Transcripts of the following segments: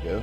we go.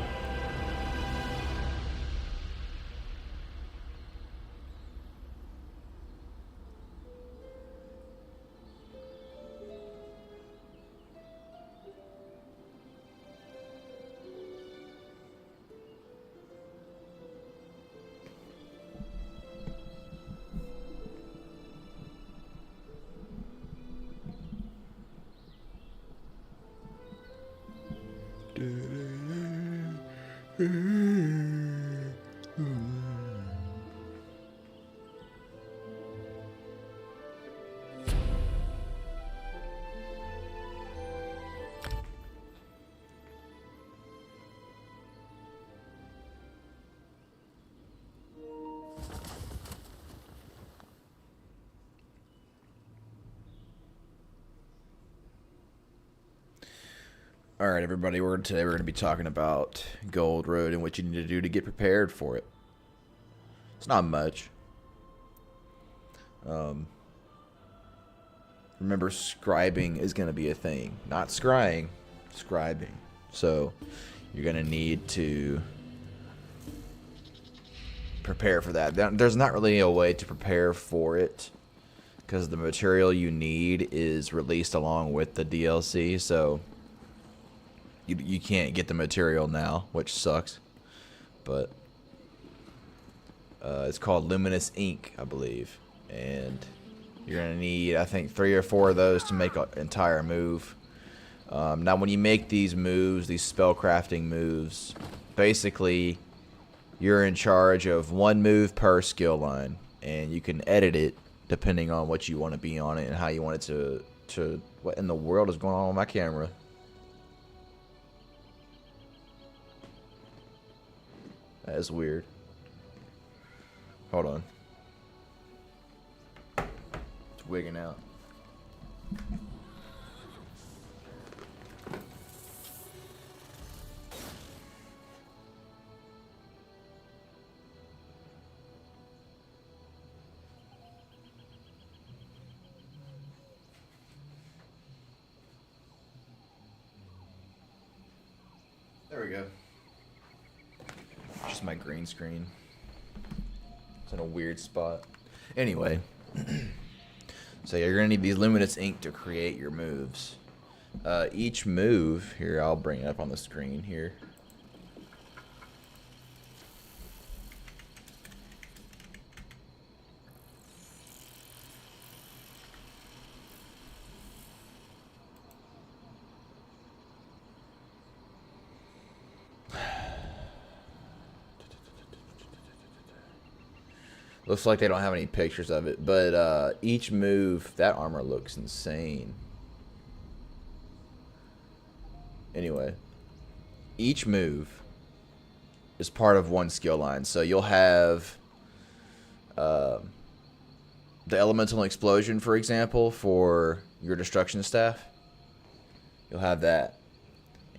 All right, everybody. Today we're going to be talking about Gold Road and what you need to do to get prepared for it. It's not much. Remember, scribing is going to be a thing, not scrying, scribing. So you're going to need to prepare for that. There's not really a way to prepare for it because the material you need is released along with the DLC. So you can't get the material now, which sucks. But it's called Luminous Ink, I believe. And you're going to need, I think, 3 or 4 of those to make an entire move. Now, when you make these moves, these spellcrafting moves, basically, you're in charge of 1 move per skill line. And you can edit it depending on what you want to be on it and how you want it to what in the world is going on with my camera? That is weird. Hold on. It's wigging out. There we go. Just my green screen. It's in a weird spot. Anyway, so you're gonna need these Luminous Ink to create your moves. Each move here, I'll bring it up on the screen here. Looks like they don't have any pictures of it, but each move, that armor looks insane. Anyway, each move is part of 1 skill line. So you'll have the Elemental Explosion, for example, for your Destruction Staff. You'll have that.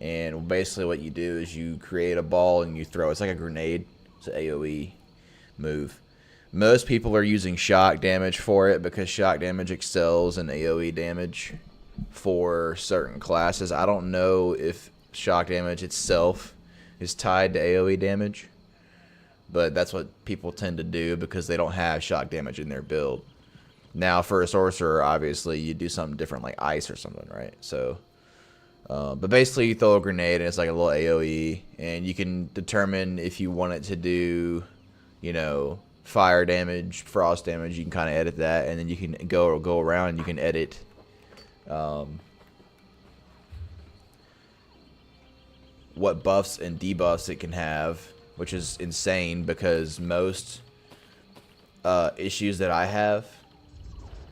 And basically what you do is you create a ball and you throw. It's like a grenade. It's an AoE move. Most people are using shock damage for it because shock damage excels in AoE damage for certain classes. I don't know if shock damage itself is tied to AoE damage, but that's what people tend to do because they don't have shock damage in their build. Now, for a sorcerer, obviously, you do something different like ice or something, right? So, but basically, you throw a grenade and it's like a little AoE, and you can determine if you want it to do, you know, fire damage, frost damage. You can kind of edit that, and then you can go around and you can edit what buffs and debuffs it can have, which is insane because most issues that I have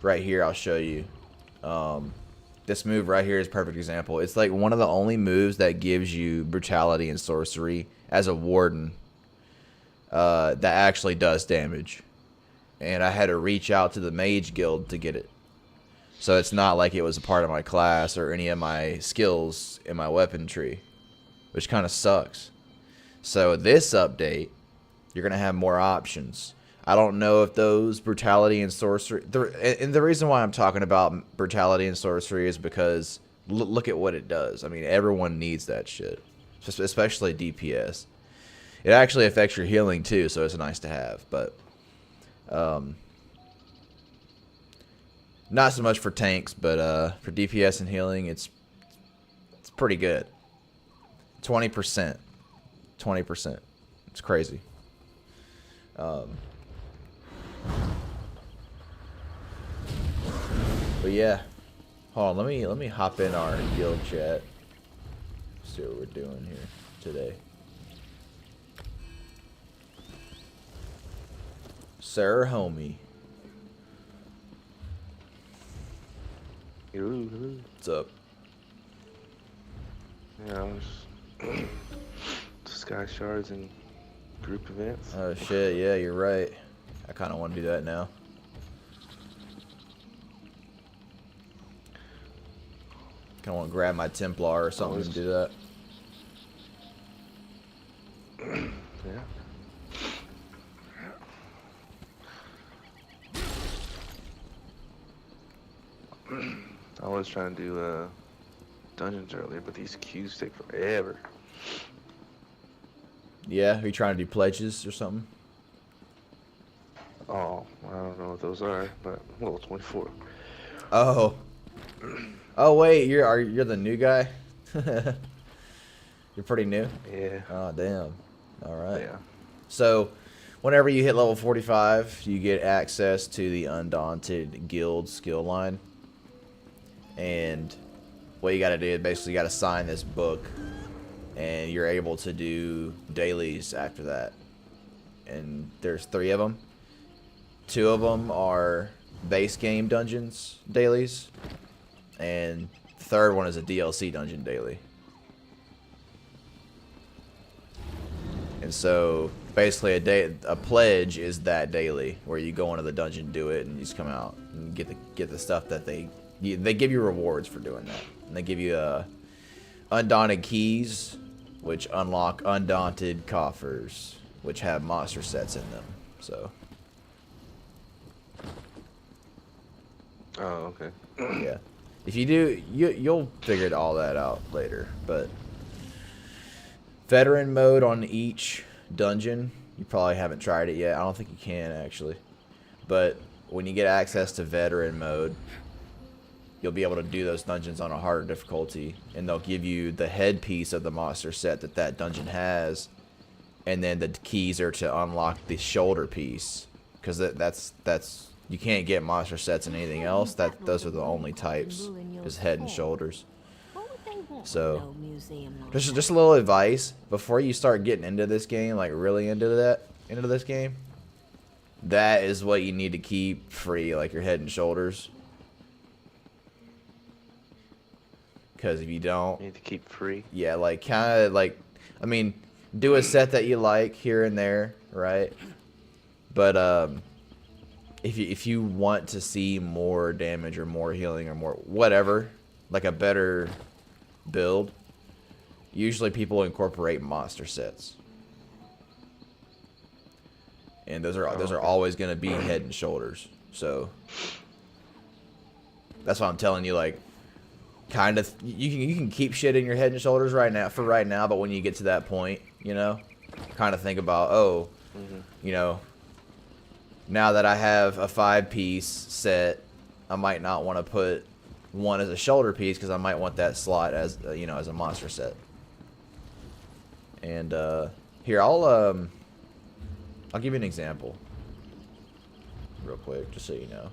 right here, I'll show you. This move right here is a perfect example. It's like one of the only moves that gives you brutality and sorcery as a warden that actually does damage. And I had to reach out to the mage guild to get it. So it's not like it was a part of my class or any of my skills in my weapon tree, which kind of sucks. So this update, you're going to have more options. I don't know if those brutality and sorcery... And the reason why I'm talking about brutality and sorcery is because look at what it does. I mean, everyone needs that shit. especially DPS. It actually affects your healing too, so it's nice to have. But not so much for tanks, but for DPS and healing, it's pretty good. 20%. 20%. It's crazy. But yeah. Hold on, let me hop in our guild chat. See what we're doing here today. Sir homie. What's up? Yeah, I was Sky Shards and group events. Oh shit, yeah, you're right. I kind of want to do that now. Kind of want to grab my Templar or something and do that. Yeah. I was trying to do dungeons earlier, but these queues take forever. Yeah, are you trying to do pledges or something? Oh, I don't know what those are, but level 24. Oh. Oh wait, you're the new guy? You're pretty new? Yeah. Oh damn. Alright. Yeah. So whenever you hit level 45, you get access to the Undaunted Guild skill line. And what you gotta do is basically you gotta sign this book, and you're able to do dailies after that. And there's 3 of them. 2 of them are base game dungeons dailies, and the 3rd one is a DLC dungeon daily. And so basically a pledge is that daily where you go into the dungeon, do it, and you just come out and get the stuff that they give you rewards for doing that. And they give you undaunted keys, which unlock undaunted coffers, which have monster sets in them. So Oh, okay. yeah, if you do, you'll figure all that out later. But veteran mode on each dungeon, you probably haven't tried it yet. I don't think you can actually. But when you get access to veteran mode, you'll be able to do those dungeons on a harder difficulty, and they'll give you the headpiece of the monster set that dungeon has, and then the keys are to unlock the shoulder piece, because that's you can't get monster sets in anything else. Those are the only types, is head and shoulders. So just a little advice before you start getting into this game, like really into this game. That is what you need to keep free, like your head and shoulders. Because if you don't, You need to keep free. yeah, like kind of like, I mean, do a set that you like here and there, right? But if you want to see more damage or more healing or more whatever, like a better build, usually people incorporate monster sets, and those are always going to be head and shoulders. So that's why I'm telling you, like, kind of you can keep shit in your head and shoulders right now, but when you get to that point, you know, kind of think about, oh, you know, now that I have a 5-piece set, I might not want to put one as a shoulder piece because I might want that slot as you know, as a monster set. And here I'll give you an example real quick, just so you know.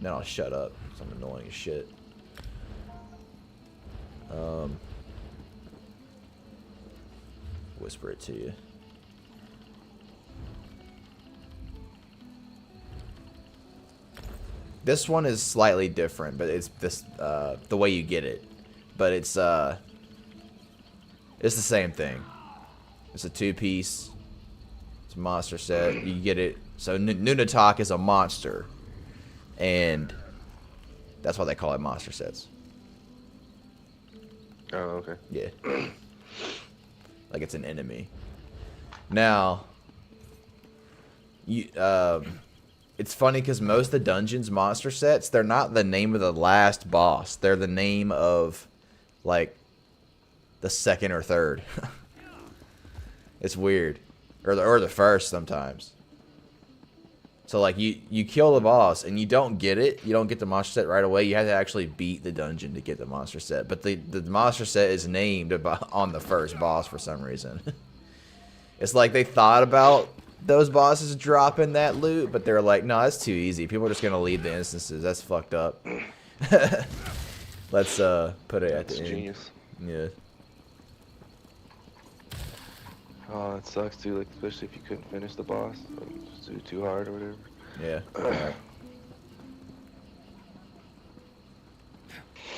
Then I'll shut up. It's annoying as shit. Whisper it to you. This one is slightly different, but it's this the way you get it. But it's the same thing. It's a 2-piece. It's a monster set. You get it. So Nunatak is a monster, and that's why they call it monster sets. Oh, okay. Yeah. Like it's an enemy. Now, it's funny because most of the dungeons monster sets, they're not the name of the last boss. They're the name of, like, the second or third. It's weird. Or the first sometimes. So like you kill the boss and you don't get it. You don't get the monster set right away. You have to actually beat the dungeon to get the monster set. But the monster set is named on the first boss for some reason. It's like they thought about those bosses dropping that loot, but they're like, no, that's too easy. People are just gonna leave the instances. That's fucked up. Let's put it at the end. Genius. Yeah. Oh, that sucks too. Like especially if you couldn't finish the boss, like just do it too hard or whatever. Yeah. Alright.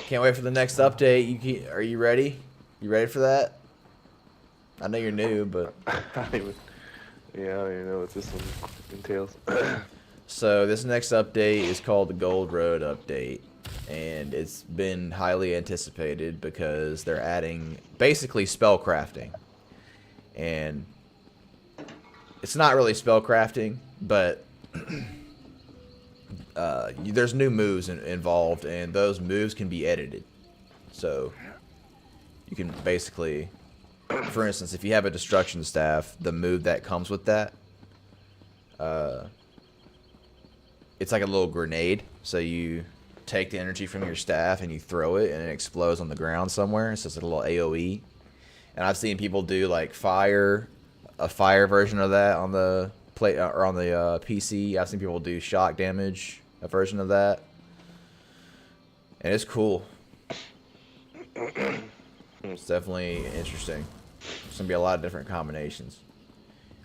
Can't wait for the next update. Are you ready? You ready for that? I know you're new, but I don't even know what this one entails. so this next update is called the Gold Road update, and it's been highly anticipated because they're adding basically spell crafting. And it's not really spell crafting, but there's new moves involved, and those moves can be edited. So you can basically, for instance, if you have a destruction staff, the move that comes with that, it's like a little grenade. So you take the energy from your staff and you throw it, and it explodes on the ground somewhere. So it's like a little AoE. And I've seen people do like a fire version of that on the play or on the PC. I've seen people do shock damage, a version of that, and it's cool. It's definitely interesting. There's gonna be a lot of different combinations.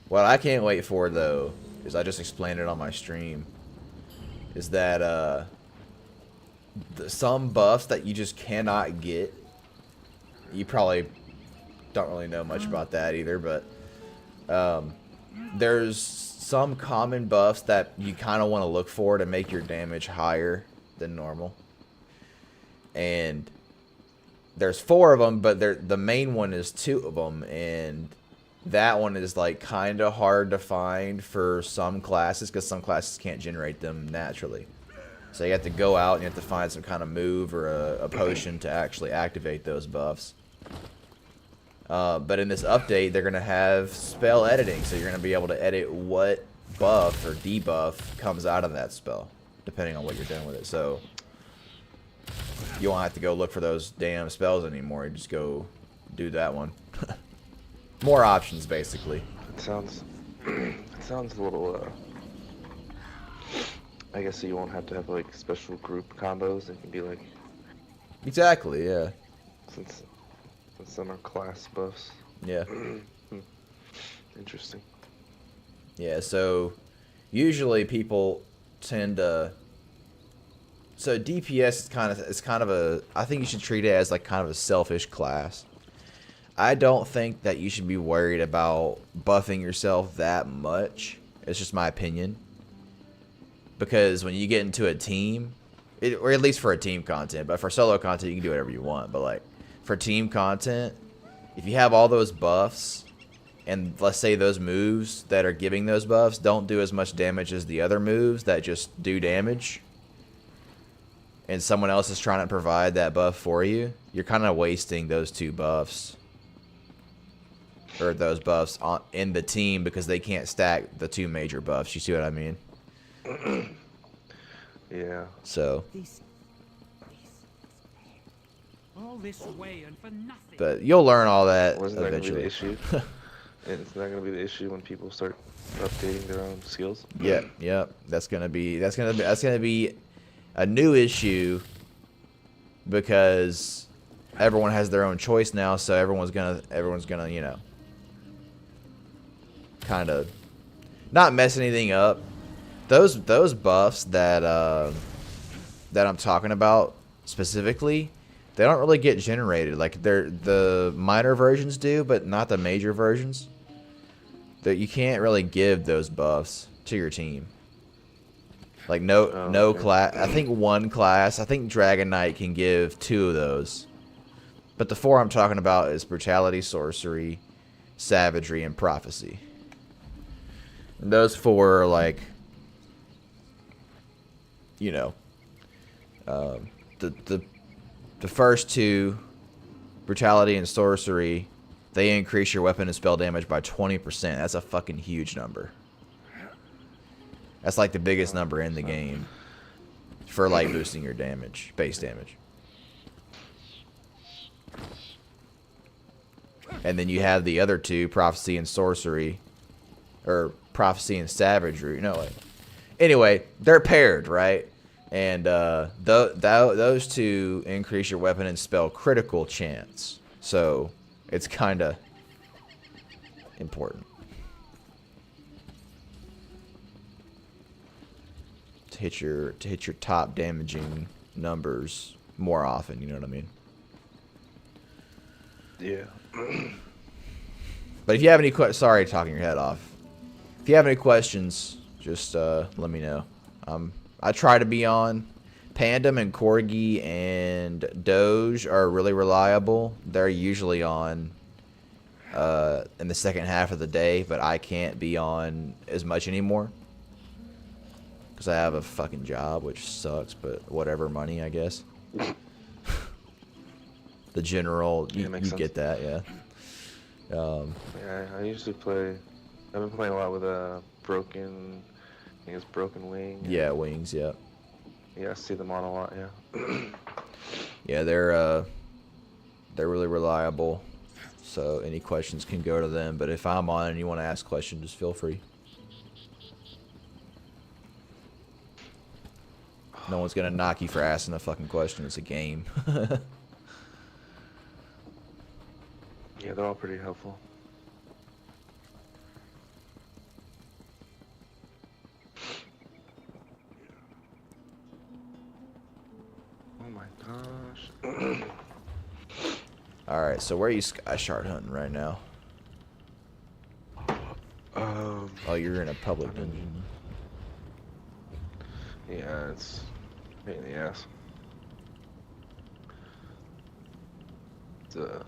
What I can't wait for though is, I just explained it on my stream, is that some buffs that you just cannot get. You probably don't really know much about that either, but there's some common buffs that you kind of want to look for to make your damage higher than normal, and there's 4 of them, but the main one is 2 of them, and that one is like kind of hard to find for some classes because some classes can't generate them naturally. So you have to go out and you have to find some kind of move or a potion to actually activate those buffs. But in this update, they're going to have spell editing, so you're going to be able to edit what buff or debuff comes out of that spell, depending on what you're doing with it. So you won't have to go look for those damn spells anymore. You just go do that one. More options, basically. It sounds a little, I guess so you won't have to have like special group combos. It can be like... Exactly, yeah. Since some are class buffs. Yeah. Interesting. Yeah, so usually people tend to... So DPS is kind of a... I think you should treat it as like kind of a selfish class. I don't think that you should be worried about buffing yourself that much. It's just my opinion. Because when you get into a team, or at least for a team content, but for solo content you can do whatever you want. But like for team content, if you have all those buffs, and let's say those moves that are giving those buffs don't do as much damage as the other moves that just do damage, and someone else is trying to provide that buff for you, you're kind of wasting those 2 buffs. Or those buffs in the team because they can't stack the 2 major buffs. You see what I mean? Yeah. So. All this way and for nothing. But you'll learn all that Wasn't that eventually. gonna be the issue? And it's not gonna be the issue when people start updating their own skills. Yeah. That's gonna be a new issue because everyone has their own choice now. So everyone's gonna you know, kind of not mess anything up. Those buffs that I'm talking about specifically, they don't really get generated. Like the minor versions do, but not the major versions. That you can't really give those buffs to your team. Like no class. I think one class. I think Dragon Knight can give 2 of those. But the 4 I'm talking about is Brutality, Sorcery, Savagery, and Prophecy. And those 4 are like, you know, the first 2 brutality, and sorcery, they increase your weapon and spell damage by 20%. That's a fucking huge number. That's like the biggest number in the game for like boosting your damage, base damage. And then you have the other two, prophecy and sorcery, or prophecy and savagery. No, wait. Anyway, they're paired, right? And those two increase your weapon and spell critical chance. So it's kind of important to hit your top damaging numbers more often. You know what I mean? Yeah. But if you have any sorry, talking your head off. If you have any questions, just let me know. I try to be on. Pandem and Corgi and Doge are really reliable. They're usually on in the second half of the day, but I can't be on as much anymore because I have a fucking job, which sucks. But whatever, money, I guess. The general, you get that, yeah. Yeah, I usually play. I've been playing a lot with Broken. I think it's Broken Wing. Yeah, Wings, yeah. Yeah, I see them on a lot. Yeah. Yeah, they're really reliable. So any questions can go to them. But if I'm on and you want to ask questions, just feel free. No one's gonna knock you for asking a fucking question. It's a game. Yeah, they're all pretty helpful. Oh my gosh. Alright, so where are you sky shard hunting right now? Oh, you're in a public dungeon. Yeah, it's a pain in the ass. The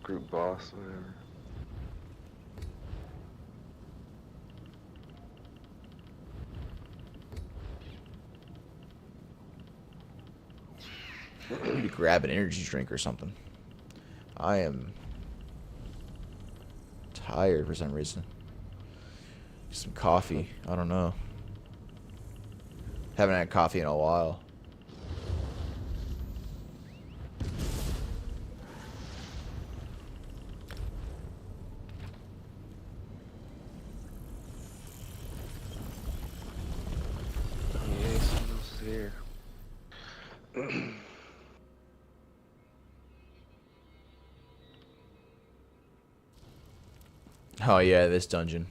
group boss, whatever. I need to grab an energy drink or something. I am tired for some reason. Some coffee. I don't know. Haven't had coffee in a while. Yeah, someone else is here. Oh yeah, this dungeon.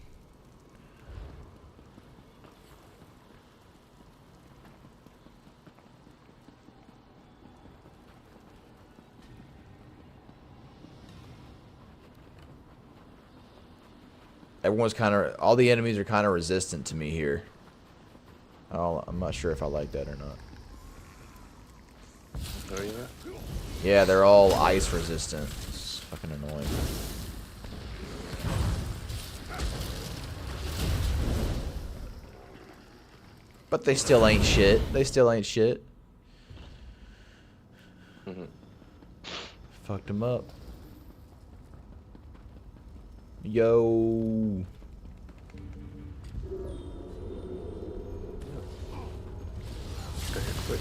Everyone's kind of, all the enemies are kind of resistant to me here. I'm not sure if I like that or not. Are you there? Yeah, they're all ice resistant. It's fucking annoying. But they still ain't shit. They still ain't shit. Fucked them up. Yo. Got here quick.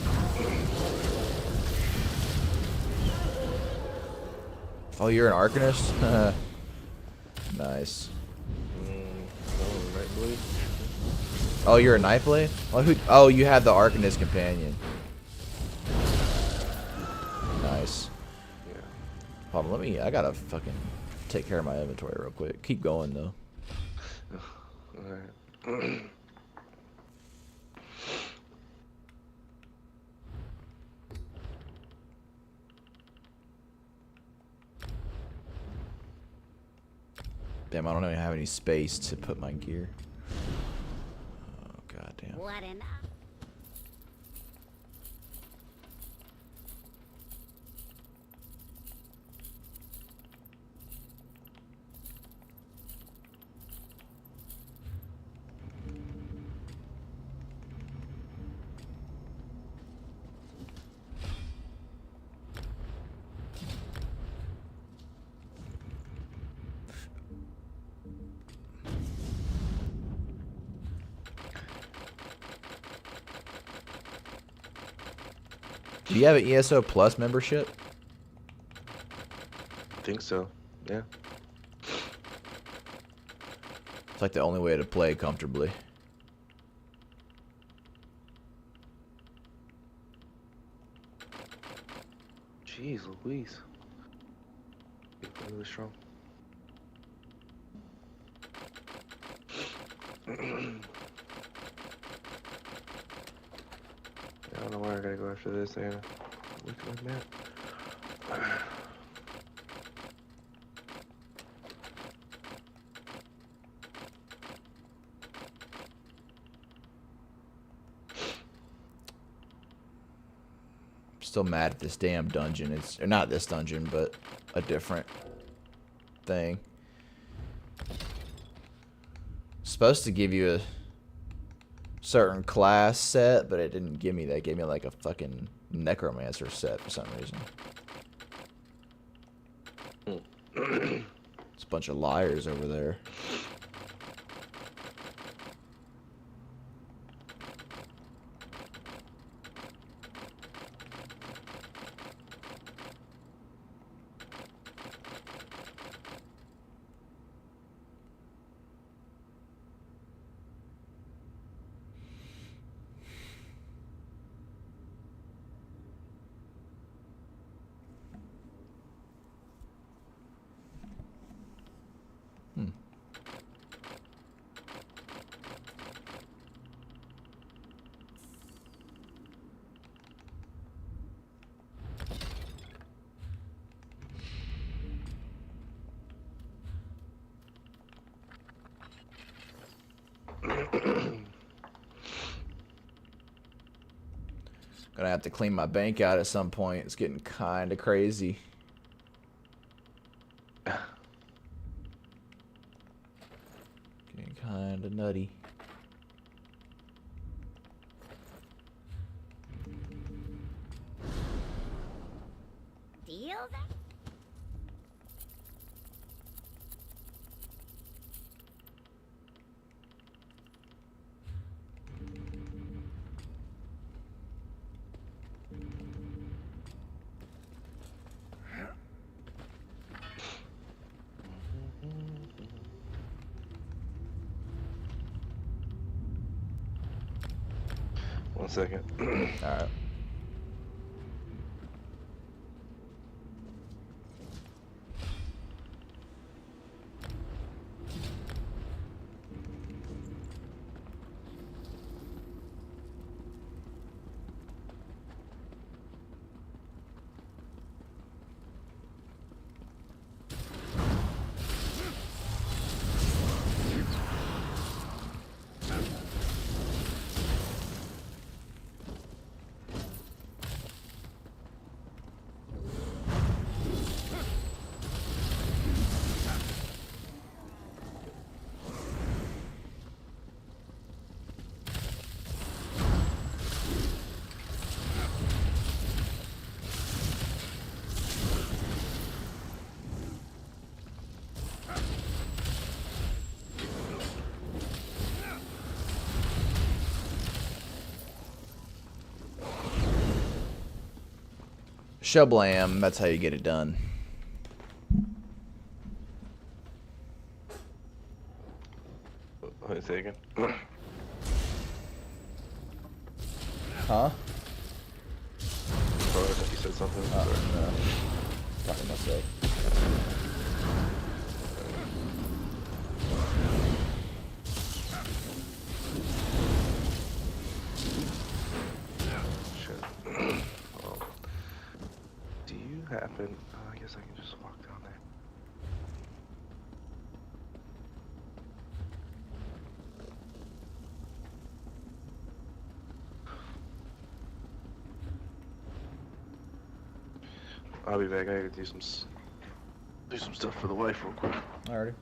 Oh, you're an Arcanist? Nice. Oh, right blade. Oh, you're a Nightblade? Oh, you had the Arcanist companion. Nice. Yeah. Hold on, I gotta fucking take care of my inventory real quick. Keep going, though. Alright. Damn, I don't even have any space to put my gear. Oh, goddamn. What an... Do you have an ESO Plus membership? I think so. Yeah. It's like the only way to play comfortably. Jeez Louise. You're really strong. I don't know where I gotta go after this, Anna. Look at my map. Still mad at this damn dungeon. It's or not this dungeon, but a different thing. Supposed to give you a certain class set, but it didn't give me that. It gave me like a fucking necromancer set for some reason. It's a bunch of liars over there. Gonna have to clean my bank out at some point. It's getting kind of crazy. Getting kind of nutty. Deal that? One second. Alright. Shablam, that's how you get it done. Wait a second. Huh? Oh, I thought you said something. Oh, Sorry. no. Talking to myself. Shit. Do you happen? I guess I can just walk down there. I'll be back. I gotta do some stuff for the wife real quick. Alrighty.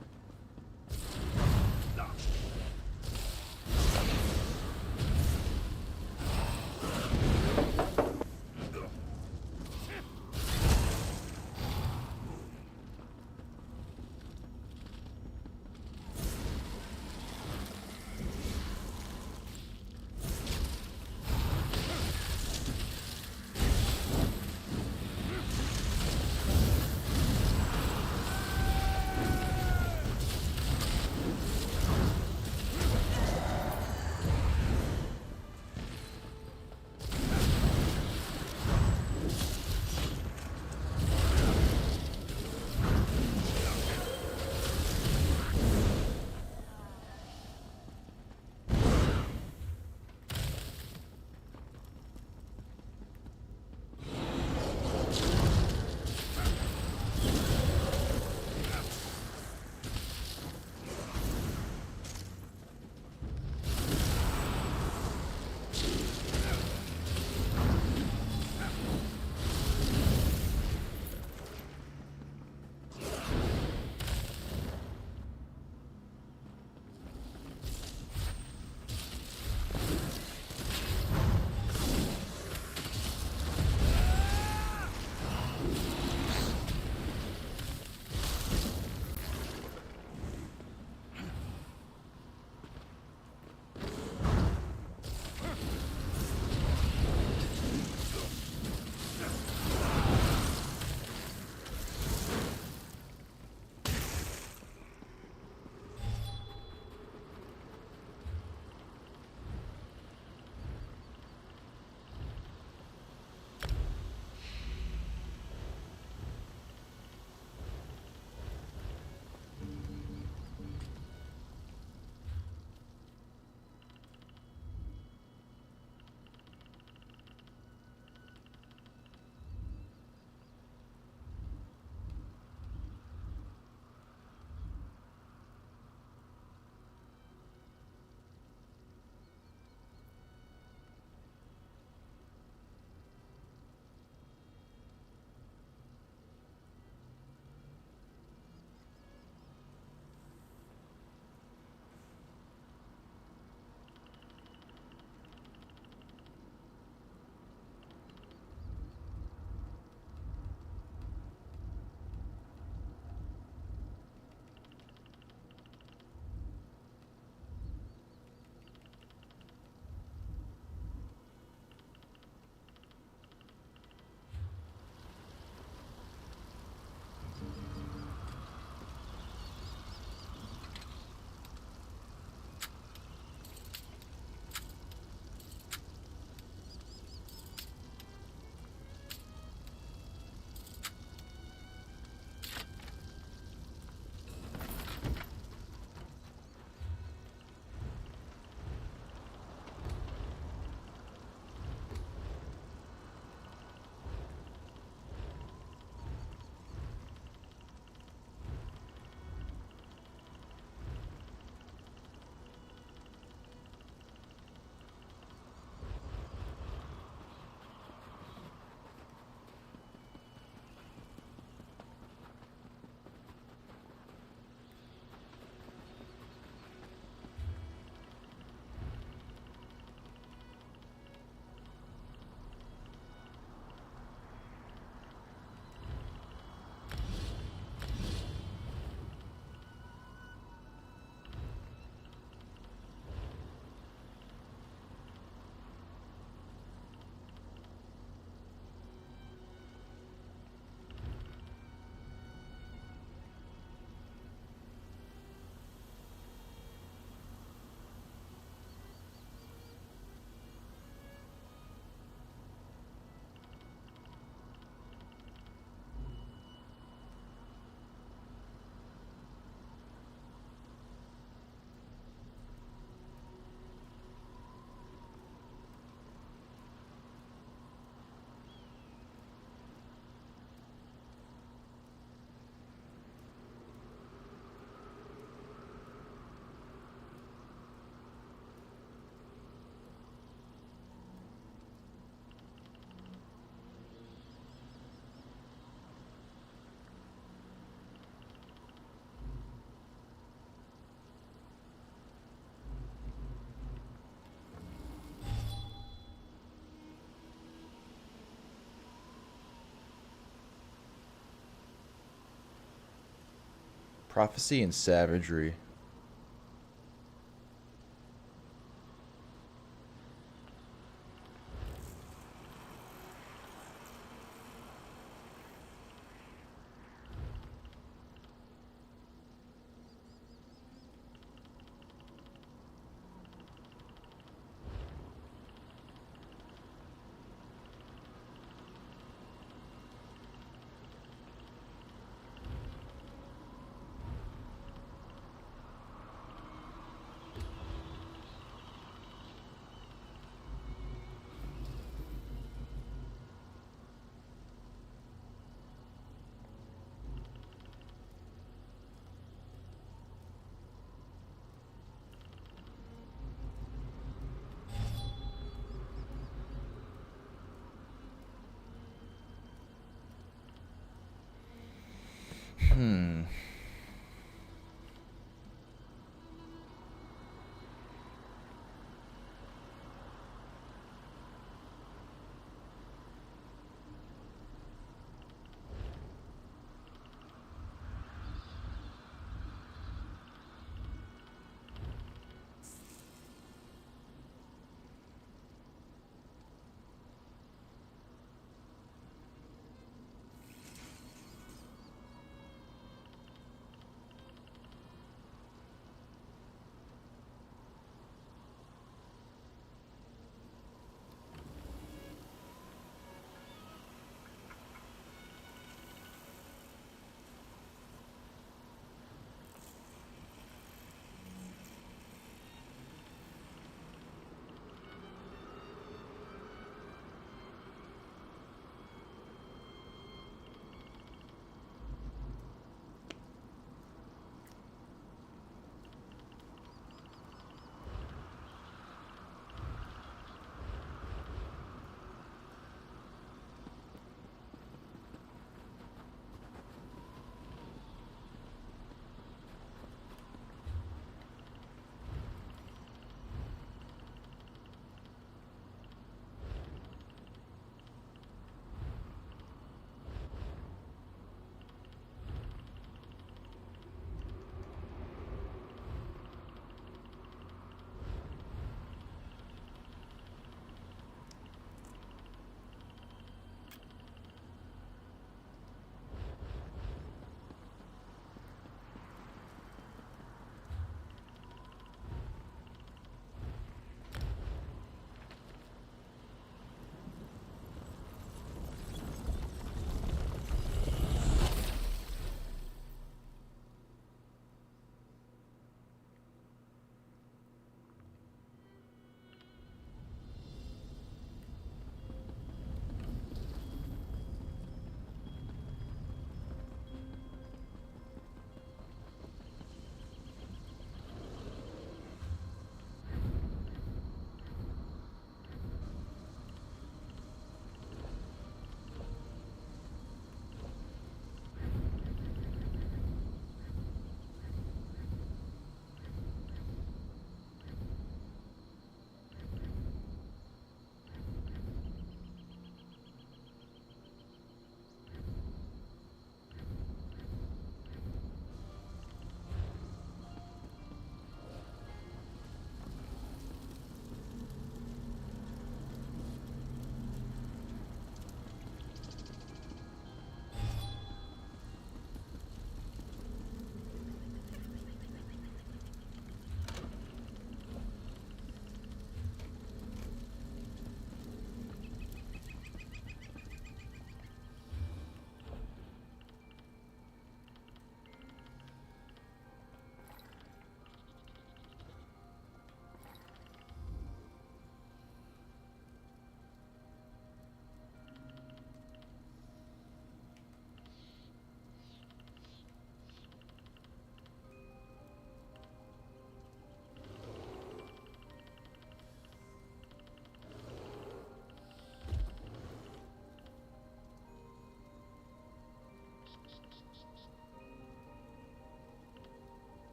Prophecy and savagery.